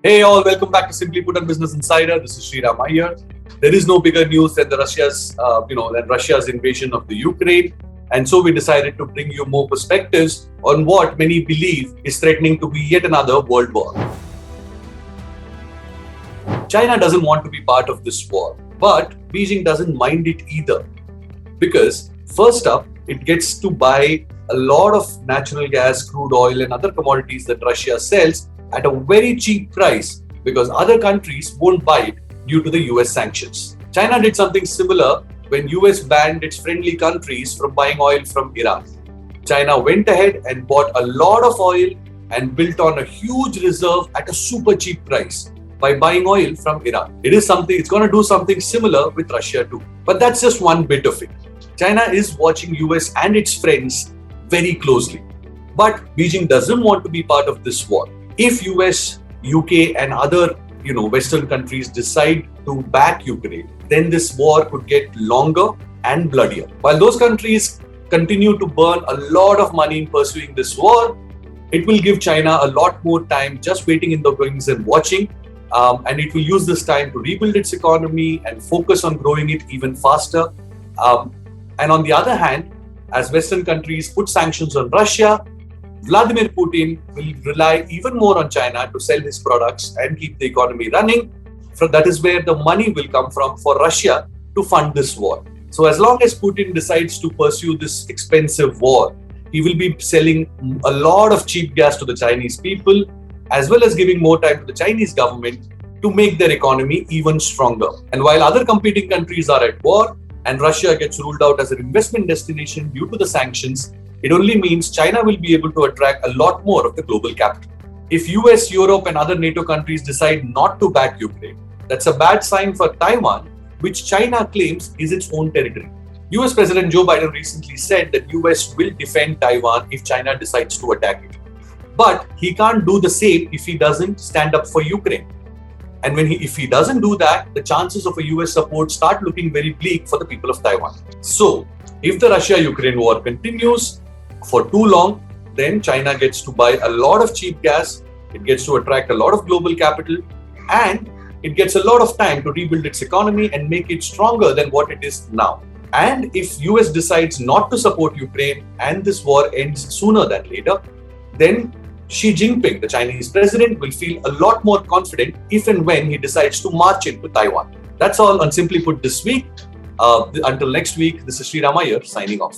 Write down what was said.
Hey all, welcome back to Simply Put on Business Insider. This is Sriram Iyer. There is no bigger news than Russia's invasion of the Ukraine, and so we decided to bring you more perspectives on what many believe is threatening to be yet another world war. China doesn't want to be part of this war, but Beijing doesn't mind it either, because first up, it gets to buy a lot of natural gas, crude oil, and other commodities that Russia sells at a very cheap price because other countries won't buy it due to the US sanctions. China did something similar when US banned its friendly countries from buying oil from Iran. China went ahead and bought a lot of oil and built on a huge reserve at a super cheap price by buying oil from Iran. It's going to do something similar with Russia too. But that's just one bit of it. China is watching US and its friends very closely. But Beijing doesn't want to be part of this war. If US, UK and other Western countries decide to back Ukraine, then this war could get longer and bloodier. While those countries continue to burn a lot of money in pursuing this war, it will give China a lot more time just waiting in the wings and watching. And it will use this time to rebuild its economy and focus on growing it even faster. And on the other hand, as Western countries put sanctions on Russia, Vladimir Putin will rely even more on China to sell his products and keep the economy running. So that is where the money will come from for Russia to fund this war. So as long as Putin decides to pursue this expensive war, he will be selling a lot of cheap gas to the Chinese people, as well as giving more time to the Chinese government to make their economy even stronger. And while other competing countries are at war and Russia gets ruled out as an investment destination due to the sanctions, it only means China will be able to attract a lot more of the global capital. If US, Europe and other NATO countries decide not to back Ukraine, that's a bad sign for Taiwan, which China claims is its own territory. US President Joe Biden recently said that US will defend Taiwan if China decides to attack it. But he can't do the same if he doesn't stand up for Ukraine. And if he doesn't do that, the chances of a US support start looking very bleak for the people of Taiwan. So, if the Russia-Ukraine war continues for too long, then China gets to buy a lot of cheap gas, it gets to attract a lot of global capital, and it gets a lot of time to rebuild its economy and make it stronger than what it is now. And if US decides not to support Ukraine and this war ends sooner than later, then Xi Jinping, the Chinese president, will feel a lot more confident if and when he decides to march into Taiwan. That's all on Simply Put this week. Until next week, this is Sriram Iyer signing off.